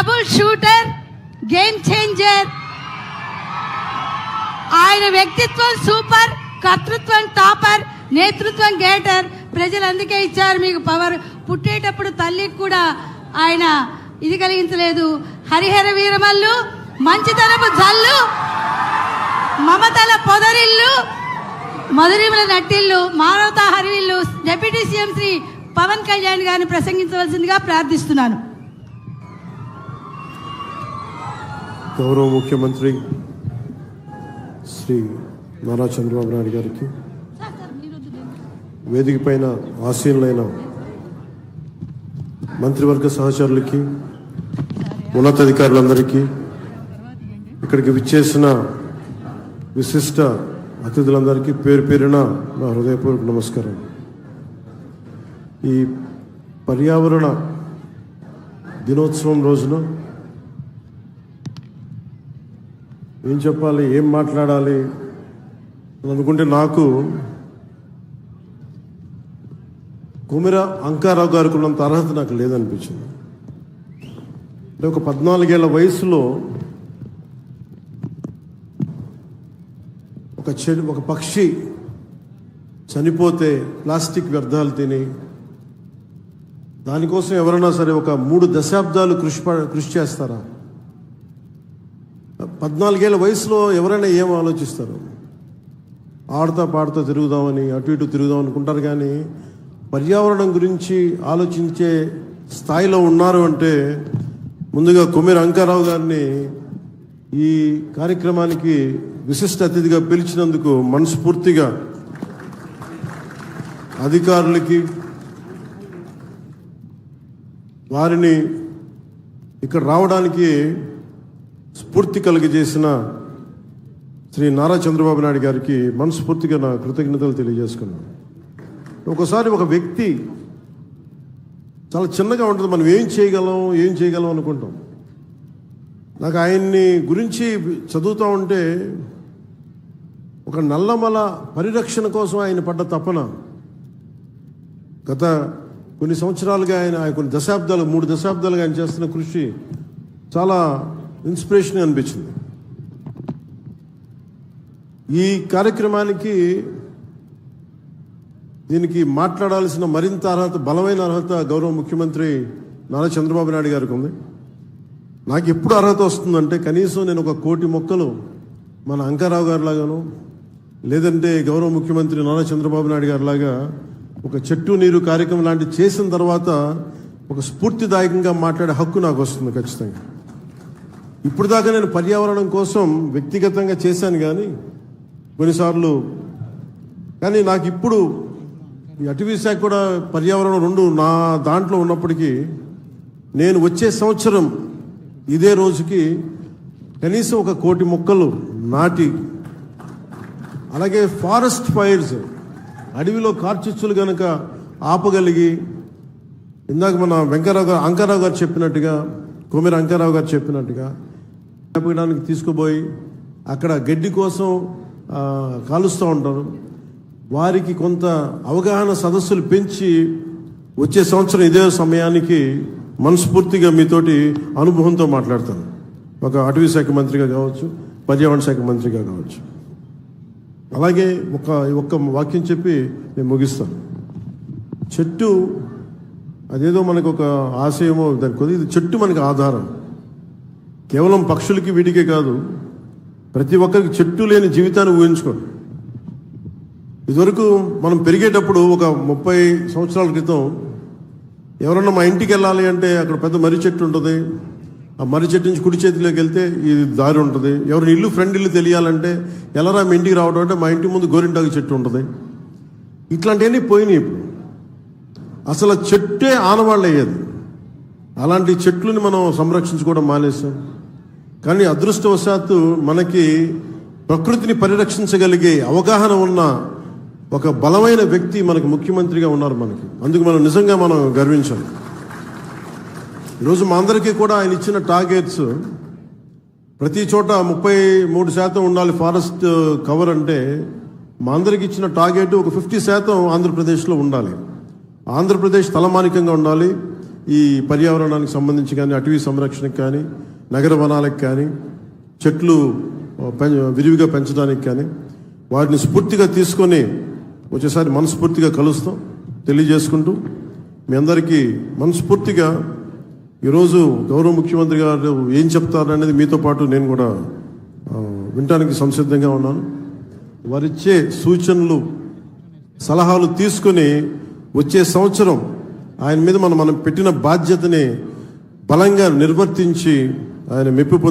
Trouble shooter, game changer. ఆయన వ్యక్తిత్వం super, కర్తృత్వం టాపర్, నేతృత్వం గేటర్. ప్రజలు అందుకే ఇచ్చారు మీకు పవర్. పుట్టేటప్పుడు తల్లికి కూడా ఆయన ఇది కలిగించలేదు. హరిహర వీరమల్లు, మంచితనపు జల్లు, మమతల పొదరిల్లు, మధురిమల నట్టిల్లు, మానవతా హరివిల్లు డిప్యూటీ సీఎం శ్రీ పవన్ కళ్యాణ్ గారిని ప్రసంగించవలసిందిగా ప్రార్థిస్తున్నాను. గౌరవ ముఖ్యమంత్రి శ్రీ నారా చంద్రబాబు నాయుడు గారికి, వేదిక పైన ఆసీనులైన మంత్రివర్గ సహచరులకి, ఉన్నతాధికారులందరికీ, ఇక్కడికి విచ్చేసిన విశిష్ట అతిథులందరికీ పేరు పేరున నా హృదయపూర్వక నమస్కారం. ఈ పర్యావరణ దినోత్సవం రోజున ఏం చెప్పాలి, ఏం మాట్లాడాలి అని అనుకుంటే నాకు కొమిర అంకారావు గారికి ఉన్నంత అర్హత నాకు లేదనిపించింది. అంటే ఒక 14 ఏళ్ల వయసులో ఒక పక్షి చనిపోతే ప్లాస్టిక్ వ్యర్థాలు తిని దానికోసం ఎవరైనా సరే ఒక 3 దశాబ్దాలు కృషి చేస్తారా? 14 ఏళ్ల వయసులో ఎవరైనా ఏం ఆలోచిస్తారు? ఆడుతా పాడుతూ తిరుగుదామని, అటు ఇటు తిరుగుదాం అనుకుంటారు. కానీ పర్యావరణం గురించి ఆలోచించే స్థాయిలో ఉన్నారు అంటే ముందుగా కొమిర అంకారావు గారిని ఈ కార్యక్రమానికి విశిష్ట అతిథిగా పిలిచినందుకు మనస్ఫూర్తిగా అధికారులకి, వారిని ఇక్కడ రావడానికి స్ఫూర్తి కలిగజేసిన శ్రీ నారా చంద్రబాబు నాయుడు గారికి మనస్ఫూర్తిగా నా కృతజ్ఞతలు తెలియజేసుకున్నాను. ఒకసారి ఒక వ్యక్తి చాలా చిన్నగా ఉంటుంది, మనం ఏం చేయగలం అనుకుంటాం. నాకు ఆయన్ని గురించి చదువుతూ ఉంటే ఒక నల్లమల పరిరక్షణ కోసం ఆయన పడ్డ తపన, గత కొన్ని సంవత్సరాలుగా ఆయన కొన్ని దశాబ్దాలు 3 దశాబ్దాలుగా ఆయన చేస్తున్న కృషి చాలా ఇన్స్పిరేషన్ అనిపించింది. ఈ కార్యక్రమానికి దీనికి మాట్లాడాల్సిన మరింత అర్హత, బలమైన అర్హత గౌరవ ముఖ్యమంత్రి నారా చంద్రబాబు నాయుడు గారికి ఉంది. నాకు ఎప్పుడు అర్హత వస్తుందంటే కనీసం నేను ఒక 1 కోటి మొక్కలు మన అంకారావు గారి లాగాను, లేదంటే గౌరవ ముఖ్యమంత్రి నారా చంద్రబాబు నాయుడు గారి లాగా ఒక చెట్టు నీరు కార్యక్రమం లాంటివి చేసిన తర్వాత ఒక స్ఫూర్తిదాయకంగా మాట్లాడే హక్కు నాకు వస్తుంది ఖచ్చితంగా. ఇప్పుడు దాకా నేను పర్యావరణం కోసం వ్యక్తిగతంగా చేశాను కానీ కొన్నిసార్లు, కానీ నాకు ఇప్పుడు ఈ అటవీ శాఖ కూడా పర్యావరణం 2 నా దాంట్లో ఉన్నప్పటికీ నేను వచ్చే సంవత్సరం ఇదే రోజుకి కనీసం ఒక 1 కోటి మొక్కలు నాటి, అలాగే ఫారెస్ట్ ఫైర్స్, అడవిలో కార్చిచ్చులు కనుక ఆపగలిగి, ఇందాక మన అంకారావు గారు చెప్పినట్టుగా, కొమిర అంకారావు గారు చెప్పినట్టుగా ఆపడానికి తీసుకుపోయి అక్కడ గడ్డి కోసం కాలుస్తూ ఉంటారు. వారికి కొంత అవగాహన సదస్సులు పెంచి వచ్చే సంవత్సరం ఇదే సమయానికి మనస్ఫూర్తిగా మీతోటి అనుభవంతో మాట్లాడతాను. ఒక అటవీ శాఖ మంత్రిగా కావచ్చు, పర్యావరణ శాఖ మంత్రిగా కావచ్చు. అలాగే ఒక్క వాక్యం చెప్పి నేను ముగిస్తాను. చెట్టు అదేదో మనకు ఒక ఆశయమో దాని కొద్ది, చెట్టు మనకు ఆధారం. కేవలం పక్షులకి వీటికే కాదు, ప్రతి ఒక్కరికి చెట్టు లేని జీవితాన్ని ఊహించుకోండి. ఇదివరకు మనం పెరిగేటప్పుడు ఒక 30 సంవత్సరాల క్రితం ఎవరన్నా మా ఇంటికి వెళ్ళాలి అంటే అక్కడ పెద్ద మర్రి చెట్టు ఉంటుంది. ఆ మర్రి చెట్టు నుంచి కుడి చేతిలోకి వెళ్తే ఈ దారి ఉంటుంది. ఎవరిని ఇల్లు ఫ్రెండ్ ఇల్లు తెలియాలంటే ఎలారా మీ ఇంటికి రావడం అంటే మా ఇంటి ముందు గోరింటాకు చెట్టు ఉంటుంది. ఇట్లాంటివన్నీ పోయినాయి. ఇప్పుడు అసలు చెట్టే ఆనవాళ్ళు అయ్యేది. అలాంటి చెట్లని మనం సంరక్షించుకోవడం మానేసాం. కానీ అదృష్టవశాత్తు మనకి ప్రకృతిని పరిరక్షించగలిగే అవగాహన ఉన్న ఒక బలమైన వ్యక్తి మనకు ముఖ్యమంత్రిగా ఉన్నారు మనకి. అందుకు మనం నిజంగా మనం గర్వించాలి. ఈరోజు మా అందరికీ కూడా ఆయన ఇచ్చిన టార్గెట్స్ ప్రతి చోట 33% ఉండాలి ఫారెస్ట్ కవర్ అంటే, మా అందరికి ఇచ్చిన టార్గెట్ ఒక 50% ఆంధ్రప్రదేశ్లో ఉండాలి. ఆంధ్రప్రదేశ్ తలమానికంగా ఉండాలి. ఈ పర్యావరణానికి సంబంధించి కానీ, అటవీ సంరక్షణకు కానీ, నగర వనాలకు కానీ, చెట్లు విరివిగా పెంచడానికి కానీ వాటిని స్ఫూర్తిగా తీసుకొని వచ్చేసారి మనస్ఫూర్తిగా కలుస్తాం తెలియజేసుకుంటూ మీ అందరికీ మనస్ఫూర్తిగా ఈరోజు గౌరవ ముఖ్యమంత్రి గారు ఏం చెప్తారనేది మీతో పాటు నేను కూడా వినటానికి సంసిద్ధంగా ఉన్నాను. వారిచ్చే సూచనలు సలహాలు తీసుకుని వచ్చే సంవత్సరం ఆయన మీద మనం పెట్టిన బాధ్యతని బలంగా నిర్వర్తించి ఆయన మెప్పు